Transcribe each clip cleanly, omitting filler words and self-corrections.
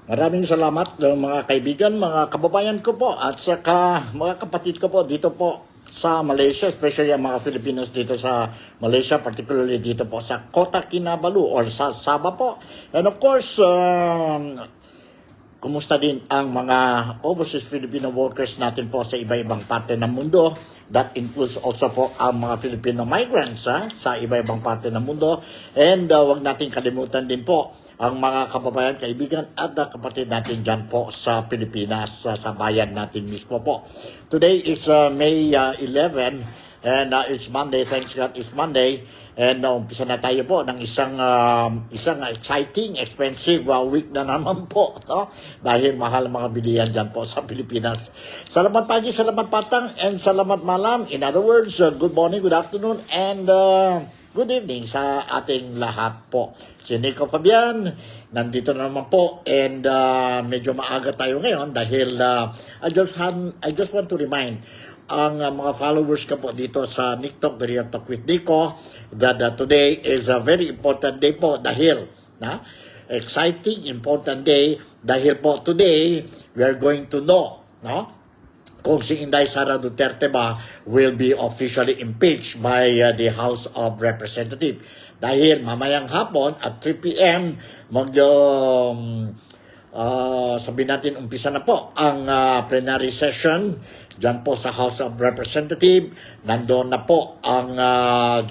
Maraming salamat mga kaibigan, mga kababayan ko po at saka mga kapatid ko po dito po sa Malaysia, especially ang mga Filipinos dito sa Malaysia, particularly dito po sa Kota Kinabalu or sa Sabah po. And of course, kumusta din ang mga overseas Filipino workers natin po sa iba-ibang parte ng mundo. That includes also po ang mga Filipino migrants sa iba-ibang parte ng mundo. And wag natin kalimutan din po ang mga kababayan, kaibigan at kapatid natin dyan po sa Pilipinas, sa bayan natin mismo po. Today is May 11 and it's Monday. Thanks God it's Monday. And umpisa na tayo po ng isang exciting, expensive week na naman po. No? Dahil mahal mga bilihan dyan po sa Pilipinas. Salamat pagi, salamat patang, and salamat malam. In other words, good morning, good afternoon, and good evening sa ating lahat po. Si Nico Fabian, nandito na naman po, and medyo maaga tayo ngayon dahil I just want to remind ang mga followers ko po dito sa Nick Talk, the Real Talk with Nico, that today is a very important day po dahil, exciting, important day dahil po today we are going to know, kung si Inday Sara Duterte ba will be officially impeached by the House of Representatives. Dahil mamayang hapon at 3 p.m. Sabihin natin umpisa na po ang plenary session dyan po sa House of Representatives. Nandoon na po ang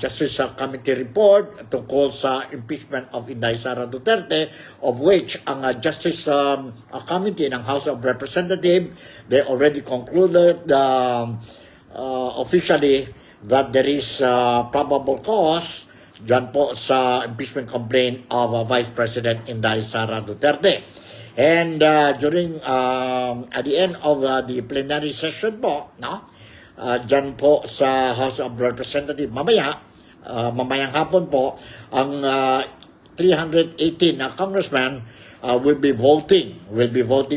Justice Committee report tungkol sa impeachment of Inday Sara Duterte, of which ang Justice Committee ng House of Representatives, they already concluded officially that there is probable cause dyan po sa impeachment complaint of Vice President Inday Sara Duterte. And during at the end of the plenary session po, dyan po sa House of Representatives, mamayang hapon po, ang 318 na congressman will be voting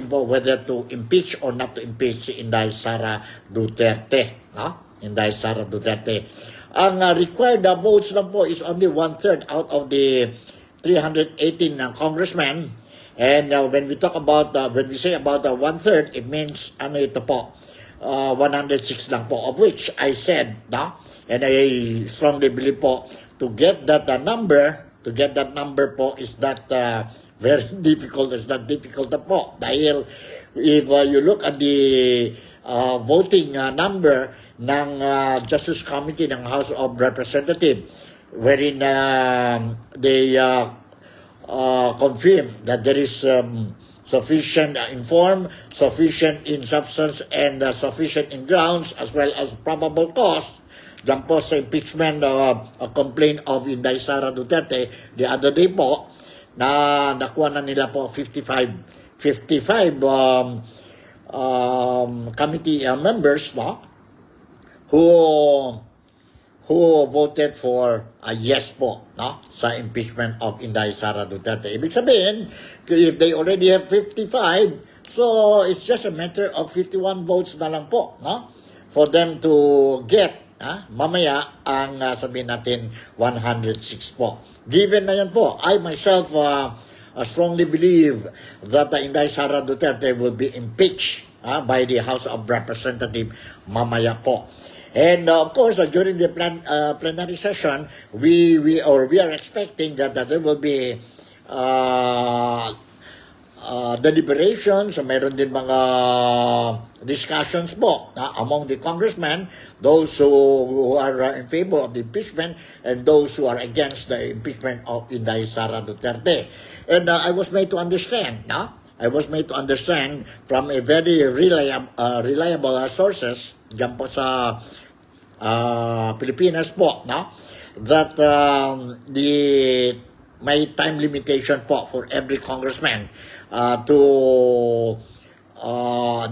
po whether to impeach or not to impeach si Inday Sara Duterte. Inday Sara Duterte. Ang required votes lang po is only 1/3 out of the 318 congressmen. And when we say about 1/3, it means ito po, 106 lang po, of which I said, and I strongly believe po, to get that number po is not very difficult. It's not difficult na po. Dahil if you look at the voting number ng Justice Committee ng House of Representatives, wherein they confirm that there is sufficient informed, sufficient in substance, and sufficient in grounds, as well as probable cause, dyan po sa impeachment complaint of Inday Sara Duterte the other day po, na nakuha na nila po 55 committee members who voted for a yes po sa impeachment of Inday Sara Duterte. Ibig sabihin, if they already have 55, so it's just a matter of 51 votes na lang po for them to get mamaya ang sabihin natin 106 po. Given na yan po, I myself strongly believe that Inday Sara Duterte will be impeached by the House of Representatives mamaya po. And of course, during the plenary session, we are expecting that there will be deliberations. Meron din mga discussions po among the congressmen, those who are in favor of the impeachment and those who are against the impeachment of Inday Sara Duterte. And I was made to understand, from a very reliable sources dyan po sa Pilipinas po, that may time limitation po for every congressman to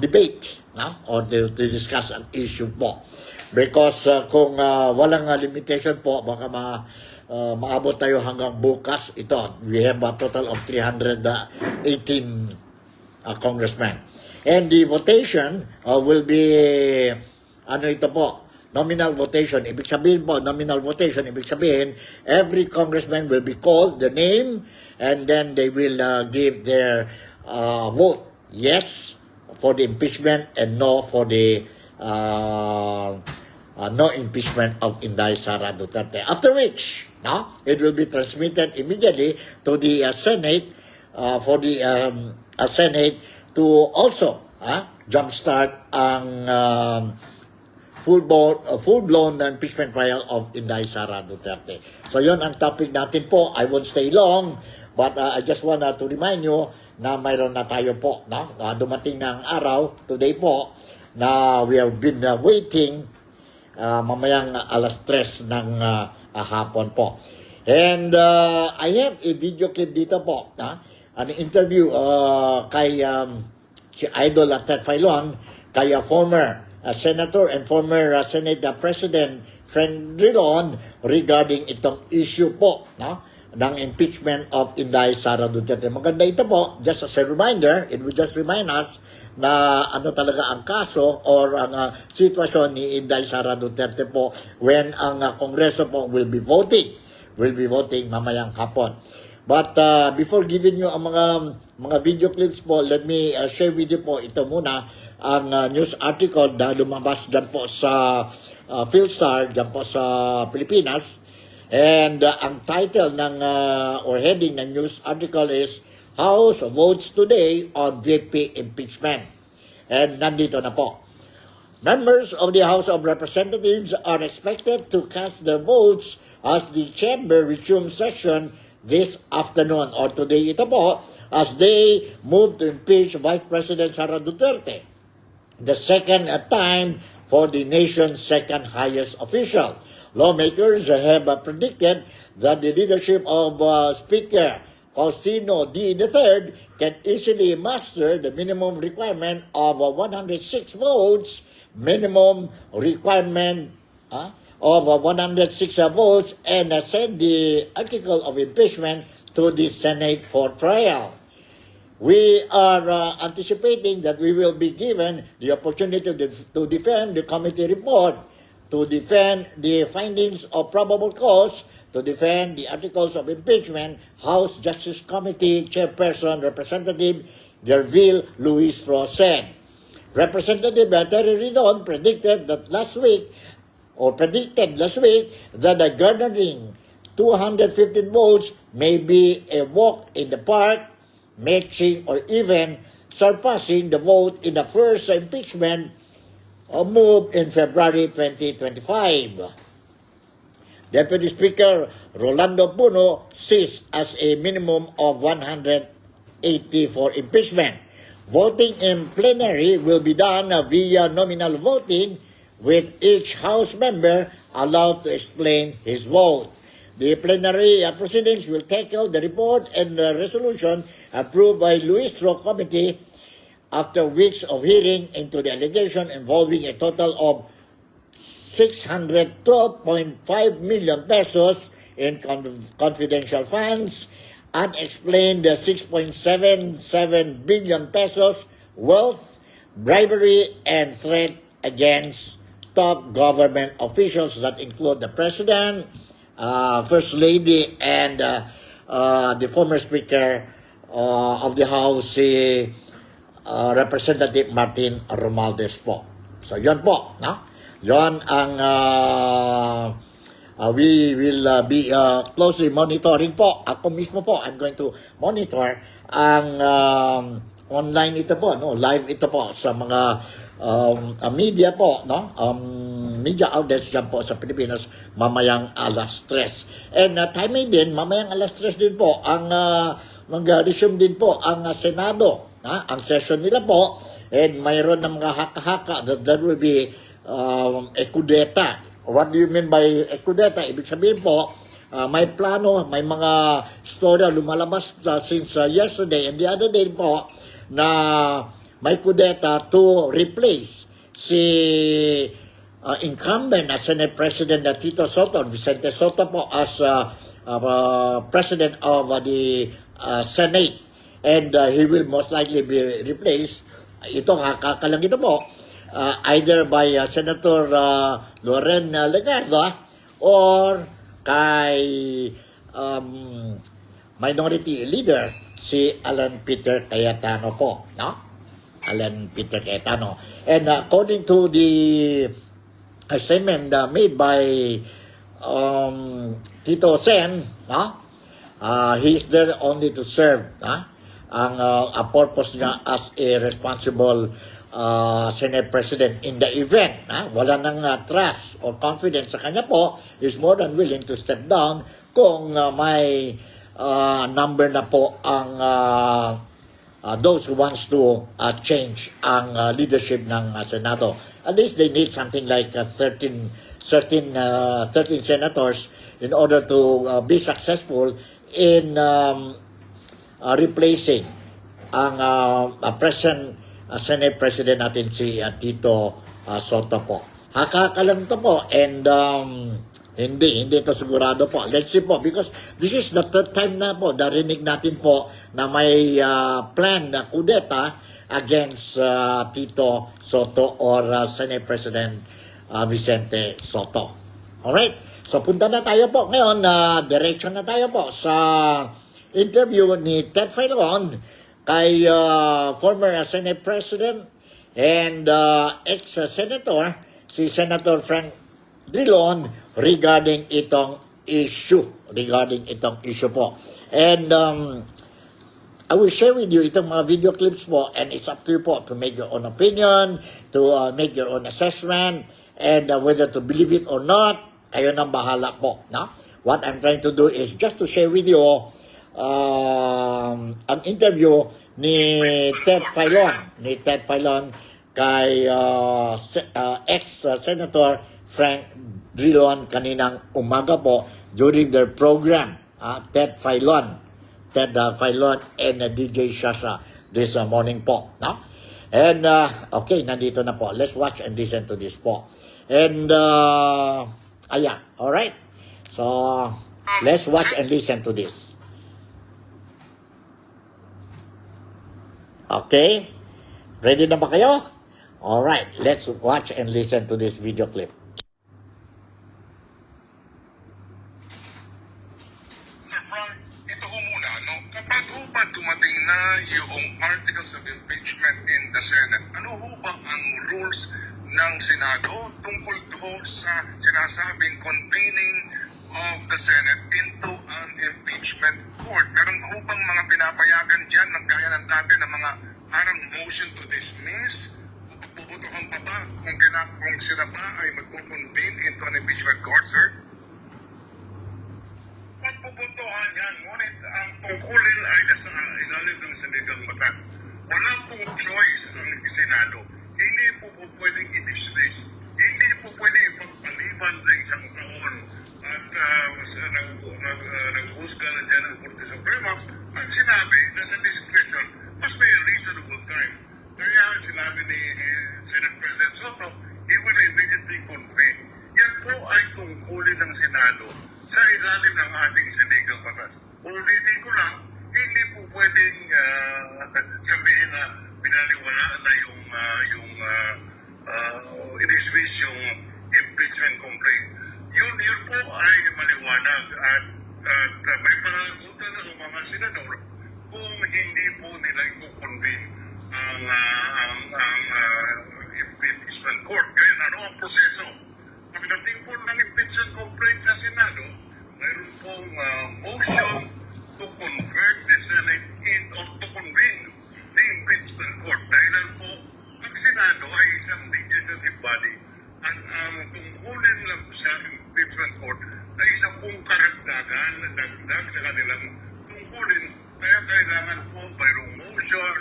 debate or to discuss an issue po. Because kung walang limitation po, baka maabot tayo hanggang bukas. We have a total of 318 congressmen. And the votation will be, nominal votation. Ibig sabihin po, every congressman will be called the name, and then they will give their vote yes for the impeachment and no for the no impeachment of Inday Sara Duterte. After which, no, it will be transmitted immediately to the Senate for the Senate to also jumpstart ang full-blown impeachment trial of Inday Sara Duterte. So yon ang topic natin po. I won't stay long, but I just wanna to remind you na mayroon na tayo po, no? Dumating na ang araw, today po, na we have been waiting mamayang alas 3 ng hapon po. And I have a video clip dito po, an interview kay si Idol Ted Filon, kay former Senator and former Senate President Frank Drilon regarding itong issue po, ng impeachment of Inday Sara Duterte. Maganda ito po, just as a reminder, it will just remind us na ano talaga ang kaso or ang sitwasyon ni Inday Sara Duterte po when ang Kongreso po will be voting mamayang hapon. But before giving you ang mga video clips po, let me share with you po ito muna ang news article na lumabas dyan po sa Philstar, dyan po sa Pilipinas. And ang title ng or heading ng news article is House Votes Today on VP Impeachment. And nandito na po. Members of the House of Representatives are expected to cast their votes as the chamber resumes session this afternoon or today ito po as they move to impeach Vice President Sara Duterte, the second time for the nation's second highest official. Lawmakers have predicted that the leadership of Speaker Faustino D. III can easily master the minimum requirement of 106 votes, minimum requirement of 106 votes, and send the article of impeachment to the Senate for trial. We are anticipating that we will be given the opportunity to defend the committee report, to defend the findings of probable cause, to defend the articles of impeachment. House Justice Committee Chairperson Representative Gerville Luis Ro said. Representative Terry Ridon predicted last week that the garnering 215 votes may be a walk in the park, matching or even surpassing the vote in the first impeachment move in February 2025. Deputy Speaker Rolando Puno sees as a minimum of 180 for impeachment. Voting in plenary will be done via nominal voting, with each House member allowed to explain his vote. The plenary proceedings will tackle the report and the resolution approved by Luis Ro Committee after weeks of hearing into the allegation involving a total of 612.5 million pesos in confidential funds, unexplained 6.77 billion pesos wealth, bribery, and threat against top government officials that include the President, First Lady, and the former Speaker of the House, Representative Martin Romualdez po. So, yon po, no? Yon ang we will be closely monitoring po. Ako mismo po, I'm going to monitor ang online ito po, no? Live ito po sa mga media po, no? Media outlets dyan po sa Pilipinas mamayang alas 3. And timing din, mamayang alas 3 din po ang mag-resume din po ang Senado, ang session nila po, and mayroon ng mga haka-haka that there will be a kudeta. What do you mean by a kudeta? Ibig sabihin po, may plano, may mga storya lumalabas since yesterday and the other day po na may kudeta to replace si incumbent na Senate President na Tito Soto, Vicente Soto po as President of the Senate, and he will most likely be replaced. Ito nga, kakalang ito po, either by Senator Loren Legarda or kay Minority Leader, si Alan Peter Cayetano po, no? Alan Peter Cayetano. And according to the statement made by Tito Sen, no? He is there only to serve, ang purpose niya as a responsible Senate President in the event. Wala nang trust or confidence sa kanya po, is more than willing to step down kung may number na po ang those who wants to change ang leadership ng Senado. At least they need something like 13 senators in order to be successful in replacing ang present Senate President natin si Tito Soto po. Hakakalam to po, and hindi ito sigurado po. Let's see po, because this is the third time na po narinig natin po na may plan na kudeta against Tito Soto or Senate President Vicente Soto. Alright, so punta na tayo po ngayon, diretso na tayo po sa interview ni Ted Filon kay former Senate President and ex-senator, si Senator Frank Drilon, regarding itong issue po. And I will share with you itong mga video clips po, and it's up to you po to make your own opinion, to make your own assessment, and whether to believe it or not, kayo nang bahala po. No? What I'm trying to do is just to share with you ang interview ni Ted Filon kay ex-Senator Frank Drilon kaninang umaga po during their program, Ted Filon and DJ Shasha this morning po. No? And okay, nandito na po. Let's watch and listen to this po. And ayan, alright. So, let's watch and listen to this. Okay? Ready na ba kayo? Alright, let's watch and listen to this video clip. Frank, ito ho muna, no? Kapag ho ba dumating na yung articles of impeachment in the Senate, ano ho ba ang rules ng Senado tungkol ho sa sinasabing convening of the Senate into an impeachment court? Meron ho bang mga pinapayagan dyan ng gaya ng dati ng mga parang motion to dismiss? Puputukan pa ba kung sila ba ay magpo-convene into an impeachment court, sir? Pagpupuntuhan yan, ngunit ang tungkulin ay nasa ilalim ng saligang batas. Wala pong choice ang Senado. Hindi po pwedeng i-dismiss. Hindi po pwedeng ipagpaliban ng isang taon at naghusga na dyan ang Korte Suprema. Ang sinabi na sa discretion must be a reasonable time. Kaya ang sinabi ni Senate President Soto, he will immediately convene. Yan po ay tungkulin ng Senado sa ilalim ng ating saligang batas. Ulitin ko lang, hindi po pwedeng sabihin na pinaliwala na yung i-dismiss yung impeachment complaint. Yun po ay maliwanag at may panagutan na sa mga senador kung hindi po nila i-convene ang impeachment court. Ngayon, ano ang proseso? Pagdating po ng impeachment complaint sa Senado, mayroon pong motion to convert the Senate or to convene the impeachment court. Dahil po, ang Senado ay isang legislative body at ang tungkulin lang sa impeachment court ay isang pong karagdagan na dagdag sa kanilang tungkulin. Kaya kailangan po mayroong motion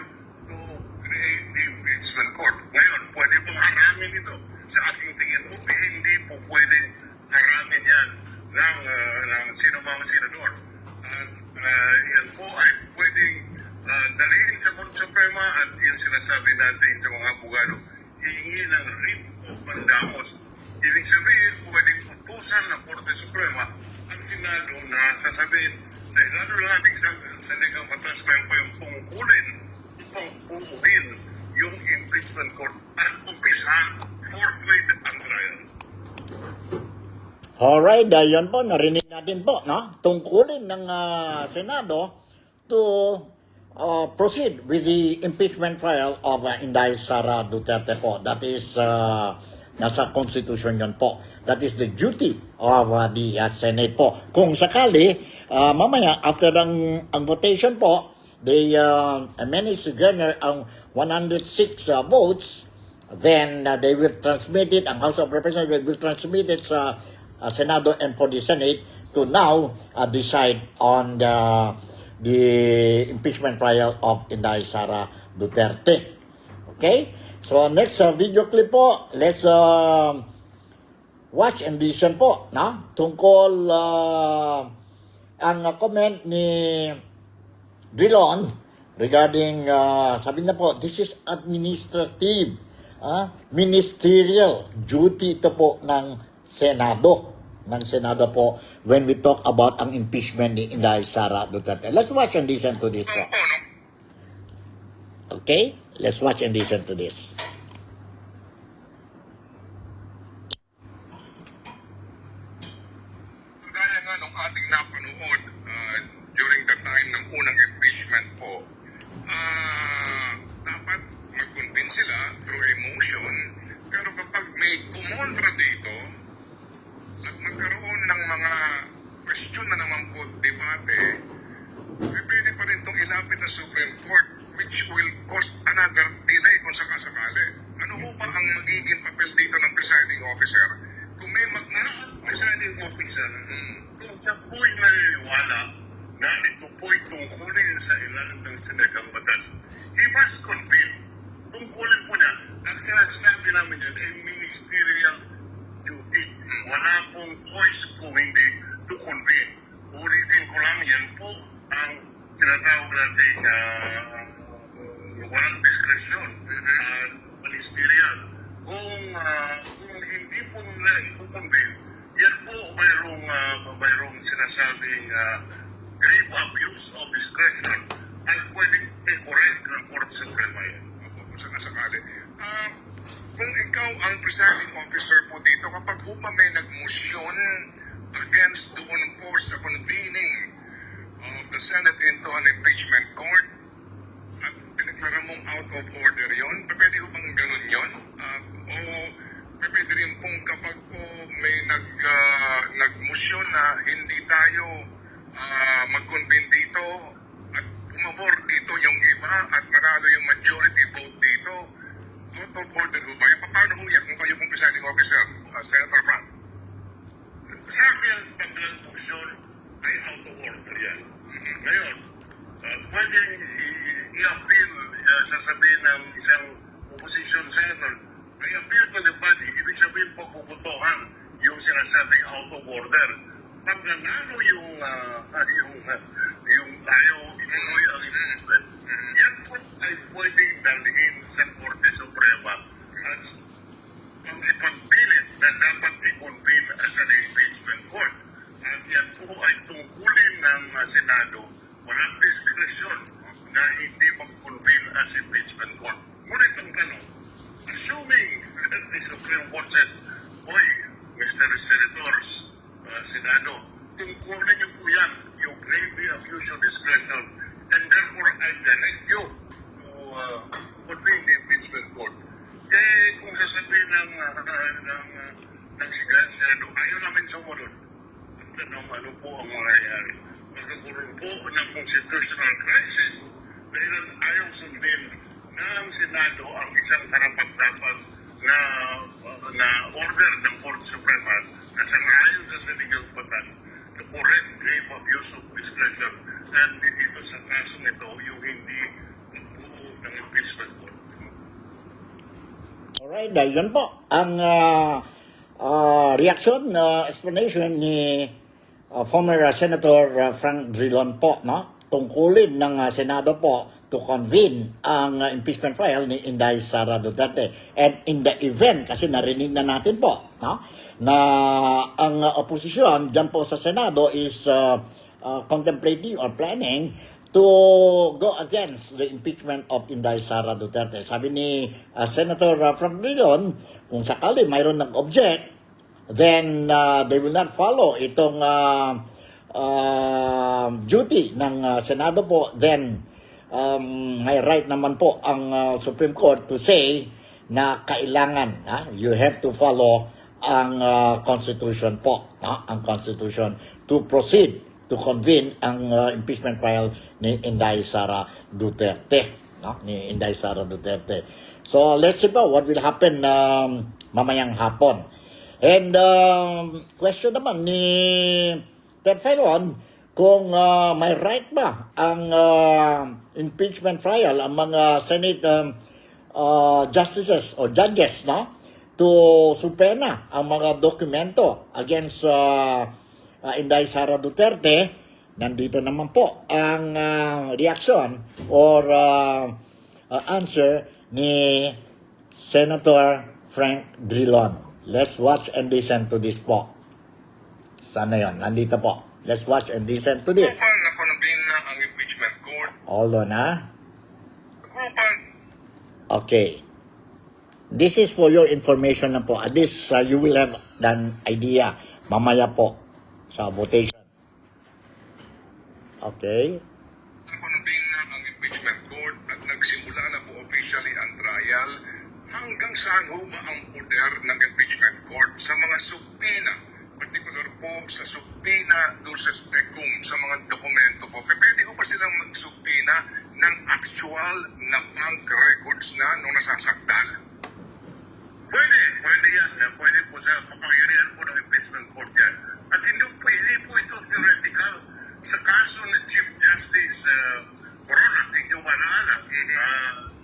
to create the impeachment court. Ngayon, pwede pong harangin ito. Sa aking tingin po, hindi po pwede harangin yan ng sinumang senador. At yan po ay pwedeng dalhin sa Korte Suprema at yung sinasabi natin sa mga abogado, hihingi ng writ of mandamus. Ibig sabihin, pwedeng utusan ng Korte Suprema ang Senado na sasabihin sa ilalim ng ating saligang batas mayroon po yung tungkulin upang buuin yung impeachment court at umpisahan forthwith ang trial. Alright, yun po, narinig natin po, no? Tungkulin ng Senado to proceed with the impeachment trial of Inday Sara Duterte po. That is nasa Constitution yun po. That is the duty of the Senate po. Kung sakali, mamaya after ang votation po, they manage to garner ang 106 votes, then they will transmit it, ang House of Representatives will transmit it sa Senado and for the Senate to now decide on the impeachment trial of Inday Sara Duterte. Okay? So next video clip po, let's watch and listen po, no? Tungkol ang comment ni Drilon regarding, sabi na po, this is administrative, ministerial duty ito po ng Senado po when we talk about ang impeachment ni Inday Sara Duterte. Let's watch and listen to this po. Okay? Let's watch and listen to this. Gaya nga nung ating napanood during the time ng unang impeachment po, dapat mag-convince sila through a motion, pero kapag may kumontra dito at magkaroon ng mga question na naman po, debate, pwede pa rin itong ilapit na Supreme Court, which will cost another delay kung sakasakali. Ano ho ba ang magiging papel dito ng presiding officer? Kung may presiding officer, kung siya po'y naniniwala na ito po'y tungkulin sa ilalim ng sinekang batas, he must convene. Tungkulin po niya, ang sinasabi namin yan ay ministerial duty. Wala pong choice kung hindi to convene. Ulitin ko lang, yan po ang sinatawag natin walang diskresyon at ministerial. Kung hindi po nila i-convene, yan po mayroong sinasabing grave abuse of discretion at pwedeng i-correct ng Korte Suprema yan. Kung sakasakali. Kung ikaw ang presiding officer po dito, kapag may nag-motion against doon po sa convening of the Senate into an impeachment court, at tineklara mong out of order yon, pwede ho bang ganun yon? O pwede rin pong kapag may nag-motion na hindi tayo mag-convene dito at pumabor dito yung iba at manalo yung majority vote dito, out of order ho ba? Paano ho yan kung kayo pong presiding officer, Senator Frank? Sa akin, pag nag-motion ay out of order yan. Ngayon, pwede i-appeal, sasabihin ng isang opposition senator, ay appeal to the body, ibig sabihin pagpuputohan yung sinasabing out of order. Pag nanalo yung ayaw ituloy ang impeachment, yan po ay pwede dalhin sa Korte Suprema at ang ipagpilit na dapat i-convene as an impeachment court. At yan po ay tungkulin ng Senado, walang diskresyon na hindi mag-convene as impeachment court. Ngunit ang tanong, assuming that the Supreme Court said, oy, Mr. Senators, Senado, tungkulin niyo po yan, yung gravely abuse of discretion, and therefore I direct you to convene the impeachment court. Kung sasabihin ng Senado, ayaw namin sumunod. Ang tanong, ano po ang mangyayari? Magkakaroon po ng constitutional crisis dahil ayaw sundin ng Senado ang isang karapat-dapat na order ng Korte Suprema na sangayon sa saligang batas to correct grave abuse of discretion. And dito sa kasong ito, yung hindi buo ng impeachment court. Alright, yun po ang reaction, explanation ni former Senator Frank Drilon po, no? Tungkulin ng Senado po to convene ang impeachment trial ni Inday Sara Duterte. And in the event, kasi narinig na natin po, no? Na ang oposisyon dyan po sa Senado is contemplating or planning to go against the impeachment of Inday Sara Duterte. Sabi ni Senator Frank Drilon, kung sakali mayroon nag-object, then they will not follow itong duty ng Senado po, then may right naman po ang Supreme Court to say na kailangan you have to follow ang Constitution po, ang Constitution to proceed to convene ang impeachment trial ni Inday Sara Duterte, ni Inday Sara Duterte. So let's see po what will happen mamayang hapon. And question naman ni Ted Filon, kung may right ba ang impeachment trial ang mga Senate justices o judges to subpoena ang mga dokumento against Inday Sara Duterte. Nandito naman po ang reaction or answer ni Senator Frank Drilon. Let's watch and listen to this po. Sana yon, nandito po. Let's watch and listen to this. Grupan na konubin na ang impeachment court. Hold on, Grupan. Okay. This is for your information na po. At least you will have an idea mamaya po sa votation. Okay. Konubin na ang impeachment court at nagsimula na po officially ang trial. Hanggang saan ho ba ang poder ng impeachment court sa mga subpoena? Particular po sa subpoena doon sa STECUM, sa mga dokumento po. Pwede ho ba silang magsubpoena ng actual na bank records na nung nasasakdal? Pwede yan. Pwede po sa kapangyarihan po ng impeachment court yan. At hindi po ito theoretical. Sa kaso ng Chief Justice Corona, hindi ba naalala?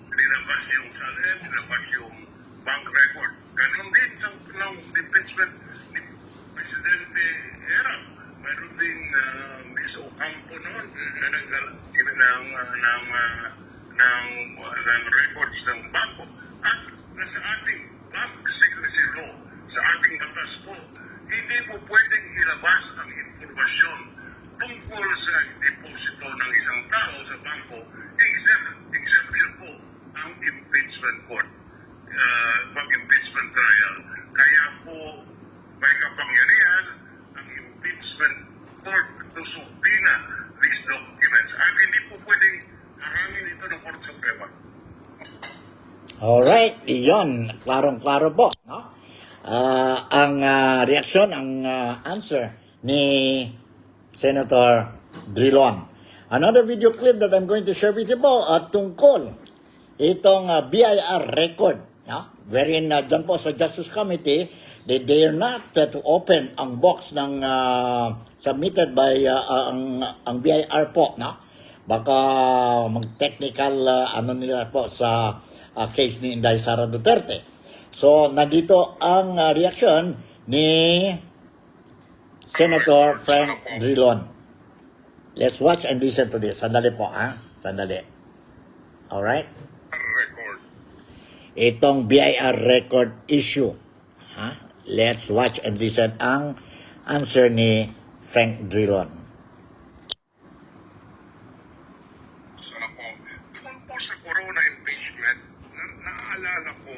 Nilabas yung SALED, nilabas yung bank record. Ganon din sa impeachment ni Presidente Erap. Mayroon din Miss Ocampo noon na ng records ng bangko. At nasa ating bank secrecy law, sa ating batas po, hindi po pwedeng ilabas ang informasyon tungkol sa deposito ng isang tao sa bangko, except yun po ang impeachment court, pag-impeachment trial. Kaya po may kapangyarihan ang impeachment court to subpoena these documents. At hindi po pwedeng harangin ito ng Korte Suprema. Alright, iyon. Klarong-klaro po. Ang reaksyon, ang answer ni Senator Drilon. Another video clip that I'm going to share with you po tungkol itong BIR record, wherein dyan po sa Justice Committee, they dare not to open ang box ng submitted by ang BIR po. Baka mag-technical nila po sa case ni Inday Sara Duterte. So, nandito ang reaction ni Senator Frank Drilon. Let's watch and listen to this. Sandali po, Sandali. Alright? Record. Itong BIR record issue. Let's watch and listen ang answer ni Frank Drilon. Sana po. Doon po sa corona impeachment, naaalala ko,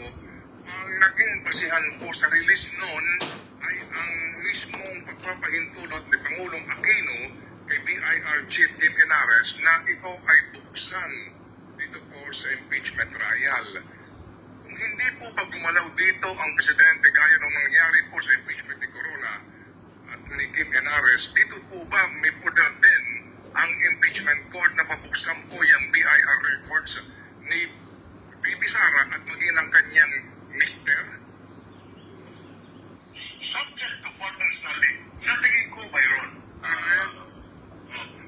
ang naging basihan po sa release noon ay ang mismong pagpapahintulot ni Pangulong Aquino kay BIR Chief Tim Henares na ito ay buksan dito po sa impeachment trial. Kung hindi po pag gumalaw dito ang presidente gaya nung nangyari po sa impeachment ni Corona at ni Tim Henares, dito po ba may poder din ang impeachment court na pabuksan po yung BIR records ni VP Sara at maging ang kanyang mister? Subject to further study. Sa tingin ko, Byron,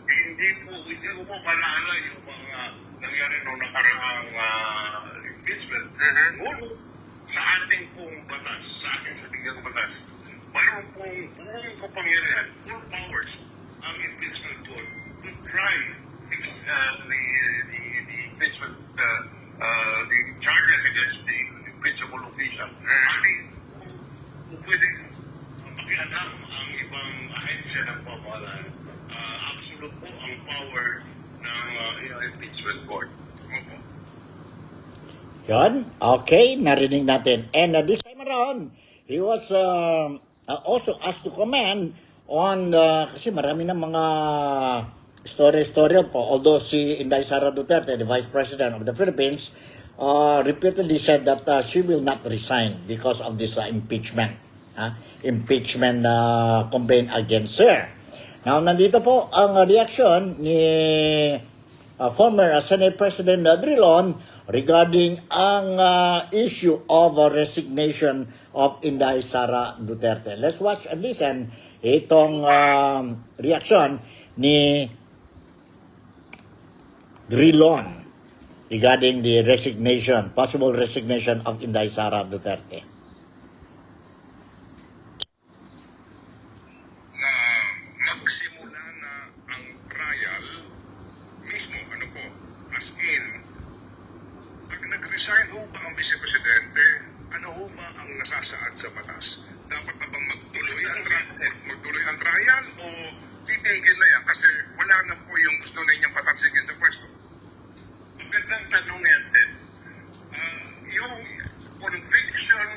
hindi ko po malala yung mga nangyari nung nakaraang impeachment. Ngunit sa ating pong batas, sa ating sabigang batas, mayroon pong buong kapangyarihan, full powers, ang impeachment court to try the impeachment, the charges against the impeachable official. Ating pwede makialam ang ibang ahensya ng pamahalaan. Absolute po ang power ng impeachment court. Opo. Yan. Okay, narinig natin. And this time around, he was also asked to comment on, kasi marami na mga story po, although si Inday Sara Duterte, the Vice President of the Philippines, repeatedly said that she will not resign because of this impeachment complaint against her. Now, nandito po ang reaction ni former Senate President Drilon regarding ang issue of resignation of Inday Sara Duterte. Let's watch and listen itong reaction ni Drilon regarding the possible resignation of Inday Sara Duterte. Na magsimula na ang trial mismo, as in, pag nag-resign ho ba ang Vice Presidente, ano ho ba ang nasasaad sa batas? Dapat na bang magtuloy ang trial o titigil na yan kasi wala na po yung gusto na inyong patatsigin sa pwesto? Magandang tanong yan, Ted. Yung conviction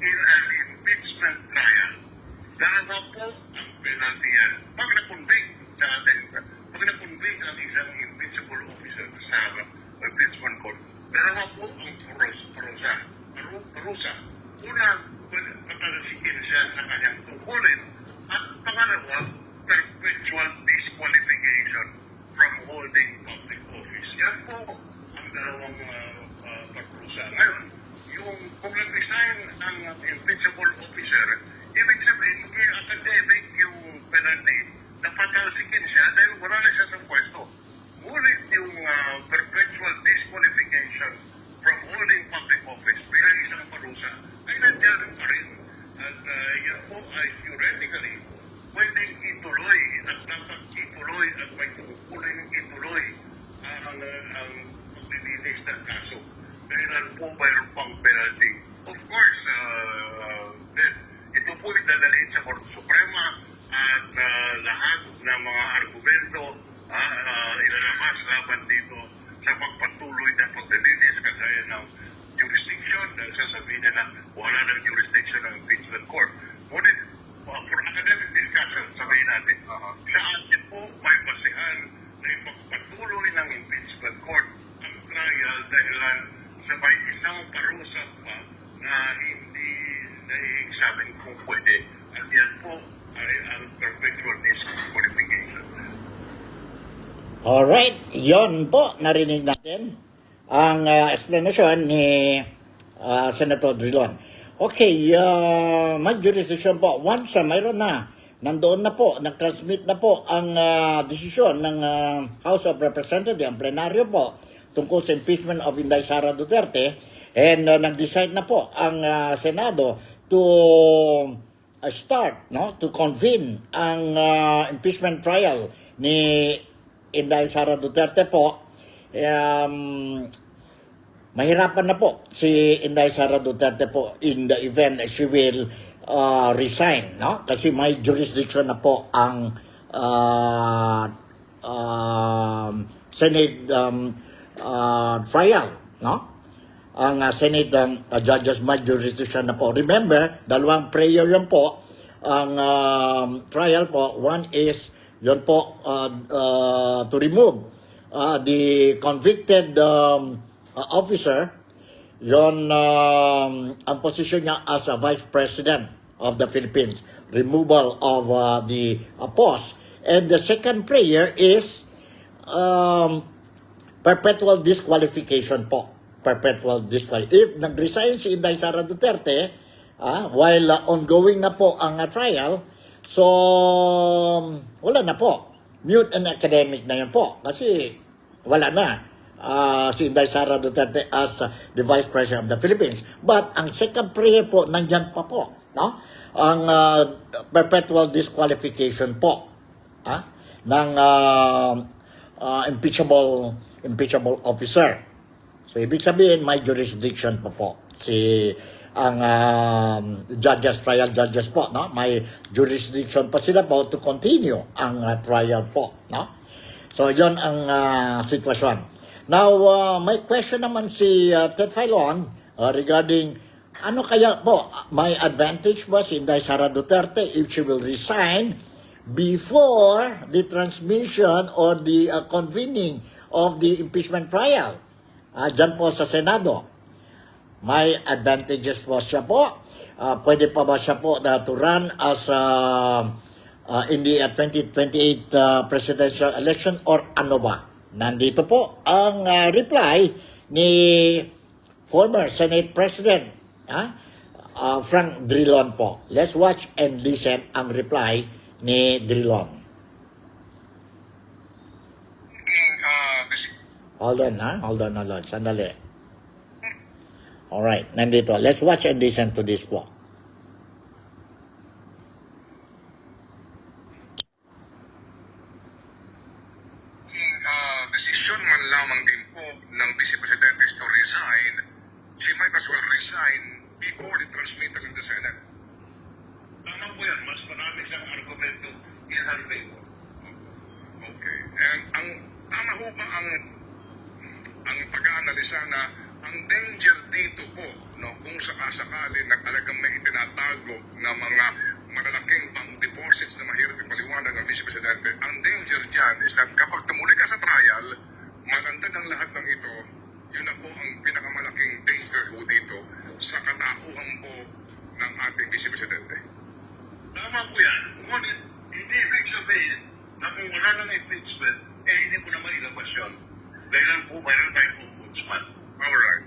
in an impeachment trial, dalawa po ang penalty yan. Pag na-convict sa atin, pag na-convict ang isang impeachable officer sa impeachment court, dalawa po ang parusa. Una, patalasikin siya sa kanyang tungkulin. At pangalawa, perpetual disqualification from holding public office. Yan po ang dalawang parusa. Ngayon, kung nag-resign ang impeachable officer, ibig sabihin, maging academic yung penalty na patalasikin siya dahil wala na siya sa pwesto. Ngunit yung perpetual disqualification from holding public office bilang isang parusa ay nandiyan pa rin. At yan po ay theoretically pwedeng ituloy at dapat ituloy at may tungkulin ituloy ang paglilitis ng kaso. Dahilan po mayroon pang penalty. Of course, then, ito po idadalhin sa Korte Suprema at lahat ng mga argumento ilalabas laban dito sa pagpatuloy ng paglilitis kagaya ng jurisdiction dahil sasabihin nila wala ng jurisdiction ng impeachment court. Ngunit for academic discussion, sabihin natin, sa atin po may basihan na ipagpatuloy ng impeachment court ang trial dahilan sa may isang parusa pa na hindi naiexamine kung pwede. At yan po ay ang perpetual disqualification. Alright, yon po, narinig natin ang explanation ni Senator Drilon. Okay, may jurisdiction po. Once mayroon na, nandoon na po, nag-transmit na po ang desisyon ng House of Representatives, ang plenaryo po, tungkol sa impeachment of Inday Sara Duterte, and nag-decide na po ang Senado to to convene ang impeachment trial ni Inday Sara Duterte po. Mahirapan na po si Inday Sara Duterte po in the event she will resign, no? Kasi may jurisdiction na po ang Senate trial, no? Ang Senate judges may jurisdiction na po. Remember, dalawang prayer yun po ang trial po. One is yun po to remove the convicted officer. Yon ang position niya as a Vice President of the Philippines. Removal of the post. And the second prayer is perpetual disqualification po. Perpetual disqualification. If nag-resign si Inday Sara Duterte, while ongoing na po ang trial, so wala na po. Mute and academic na yan po. Kasi wala na si Inday Sara Duterte as the Vice President of the Philippines. But ang second prayer po, nandyan pa po. No? Ang perpetual disqualification po ng impeachable officer. So, ibig sabihin, may jurisdiction pa po ang trial judges po, no? May jurisdiction pa sila po to continue ang trial po, no? So, yon ang sitwasyon. Now, may question naman si Ted Filon regarding ano kaya po, may advantage ba si Inday Sara Duterte if she will resign before the transmission or the convening of the impeachment trial. Dyan po sa Senado. May advantages po siya po. Pwede pa ba siya po to run as in the 2028 presidential election or ano ba? Nandito po ang reply ni former Senate President Frank Drilon po. Let's watch and listen ang reply ni Drilon. Hold on. Sandali. Alright, nandito. Let's watch and listen to this po. Desisyon man lamang din po ng Vice Presidente to resign, she might as well resign before the transmittal in the Senate. Tama po yan. Mas marami siyang argumento in her favor. Okay. And tama ho ba ang pag-aanalisa na ang danger dito po, no, kung sakasakali na talagang may itinatago na mga malalaking bank deposits na mahirap ipaliwanag ng Vice Presidente, ang danger dyan is that kapag tumuli ka sa trial, malantad ang lahat ng ito, yun na po ang pinakamalaking danger po dito sa katauhan po ng ating Vice Presidente. Tama po yan. Ngunit, hindi ibig sabihin na kung wala ng impeachment, hindi ko na mailabas yun. Dahil po mayroon tayong ombudsman. Alright.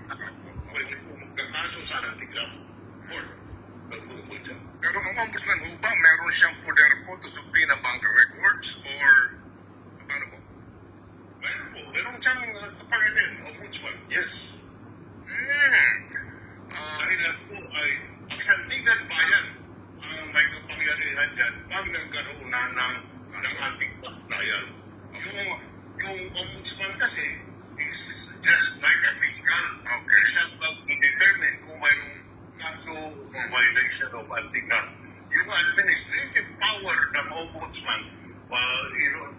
Pwede po magkakaso sa anti-graft court. Pagkukul dyan. Pero ang ombudsman ho ba, meron siyang poder po to subpoena bank records or paano po? Meron po. Meron siyang kapangyarihan, ombudsman. Yes. Dahil lang po ay ang Sandigan Bayan ang may kapangyarihan dyan pag nagkaroon na ng anti-graft trial. Yung ombudsman kasi is just like a fiscal. Okay. Siya determine kung mayroong kaso for violation of anti-graft. Yung administrative power ng ombudsman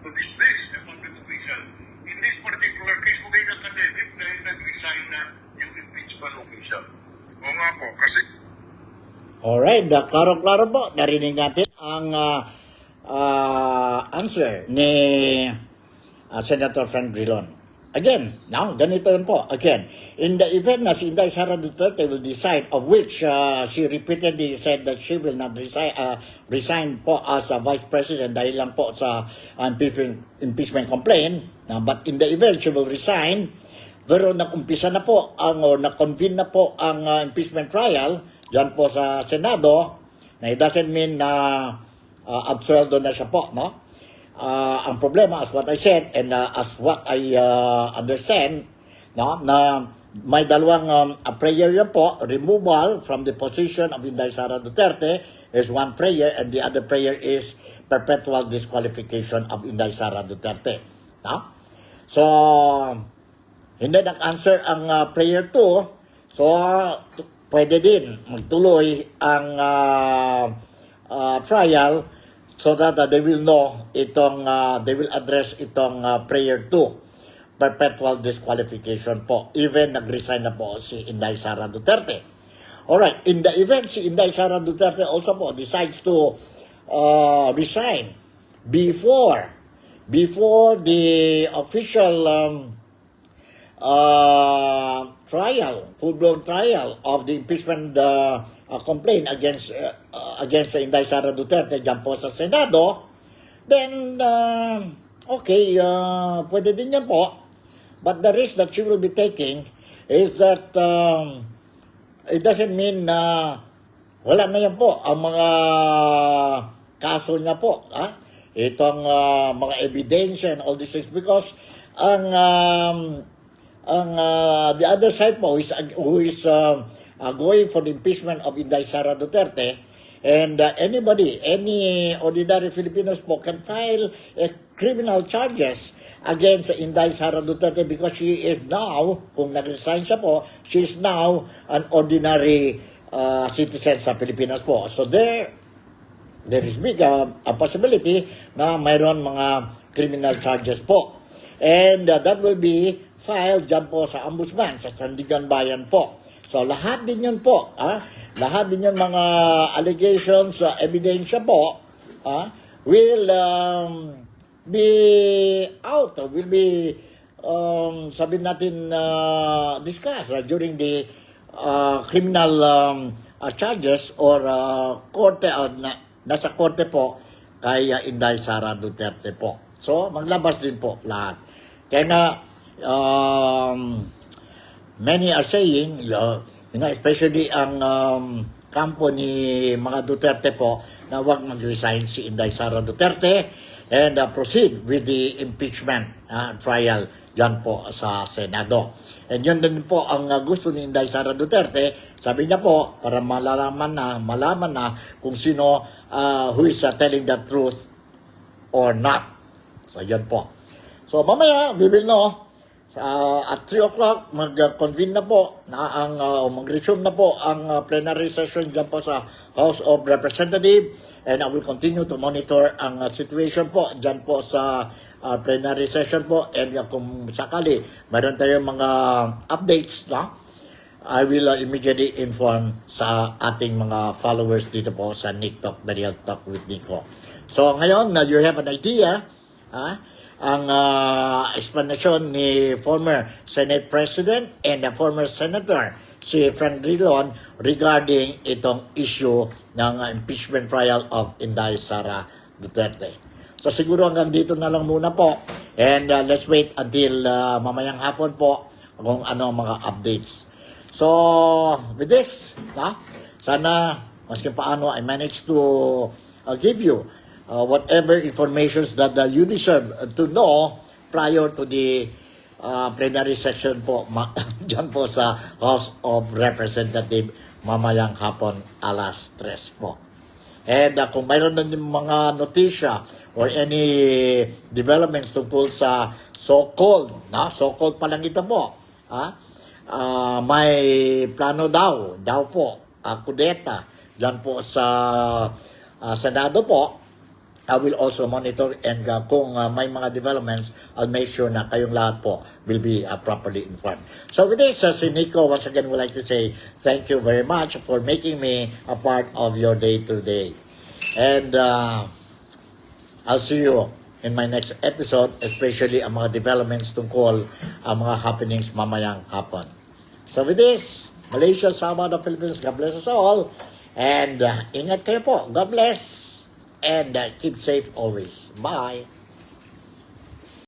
to dismiss a public official. In this particular case, maging academic dahil nag-resign na yung impeachment official. O nga po, kasi... Alright, klaro-klaro po. Narinig natin ang answer ni Senator Frank Drilon. Again, now, ganito yun po. Again, in the event na si Inday Sara Duterte will decide, of which she repeatedly said that she will not resign po as a Vice President dahil lang po sa impeachment complaint. But in the event she will resign, pero nag-umpisa na po, o na-convene na po ang impeachment trial dyan po sa Senado, na it doesn't mean na absueldo na siya po, no? Ang problema, as what I said, and as what I understand, no, na may dalawang prayer yan po. Removal from the position of Inday Sara Duterte is one prayer, and the other prayer is perpetual disqualification of Inday Sara Duterte. No? So, hindi nag-answer ang prayer 2, so pwede din magtuloy ang trial, so that they will know they will address itong prayer 2, perpetual disqualification po, even nag-resign na po si Inday Sara Duterte. Alright, in the event si Inday Sara Duterte also po decides to resign before the official trial, full-blown trial of the impeachment complaint against Inday Sara Duterte dyan po sa Senado, then okay, pwede din yan po. But the risk that she will be taking is that it doesn't mean na wala na yan po ang mga kaso niya po, itong mga ebidensya and all these things, because the other side po who is going for the impeachment of Inday Sara Duterte, and any ordinary Filipinos po can file criminal charges against Inday Sara Duterte because she is now, kung nag-resign siya po, she is now an ordinary citizen sa Pilipinas po. So there is big a possibility na mayroon mga criminal charges po. And that will be filed dyan po sa Ombudsman, sa Sandigan Bayan po. So lahat din yun po, lahat din yun mga allegations, ebidensya po, will be out, will be sabihin natin discussed during the criminal charges or korte nasa korte po kay Inday Sara Duterte po. So maglabas din po lahat. Kaya nga many are saying, especially ang kampo ni mga Duterte po, na wag mag-resign si Inday Sara Duterte and proceed with the impeachment trial dyan po sa Senado. And yun din po ang gusto ni Inday Sara Duterte. Sabi niya po, para malaman na kung sino who is telling the truth or not. So yun po. So mamaya, we will know. At 3 o'clock, mag-convene na po, mag-resume na po ang plenary session dyan po sa House of Representatives, and I will continue to monitor ang situation po dyan po sa plenary session po, and kung sakali mayroon tayong mga updates, I will immediately inform sa ating mga followers dito po sa Nick Talk, The Real Talk with Nico. So ngayon, you have an idea, ang explanation ni former Senate President and former Senator si Frank Drilon regarding itong issue ng impeachment trial of Inday Sara Duterte. So siguro hanggang dito na lang muna po, and let's wait until mamayang hapon po kung ano ang mga updates. So with this, sana maski paano I managed to give you whatever informations that you deserve to know prior to the plenary session po dyan po sa House of Representatives mamayang hapon alas 3 po. And kung mayroon na din mga notisya or any developments tungkol sa so-called pa lang ito po, may plano daw po, kudeta dyan po sa Senado po, I will also monitor, and kung may mga developments, I'll make sure na kayong lahat po will be properly informed. So with this, si Nico, once again, would like to say thank you very much for making me a part of your day-to-day. And I'll see you in my next episode, especially ang mga developments tungkol ang mga happenings mamayang hapon. So with this, Malaysia, Sabah, the Philippines, God bless us all. And ingat kayo po. God bless. And keep safe always. Bye.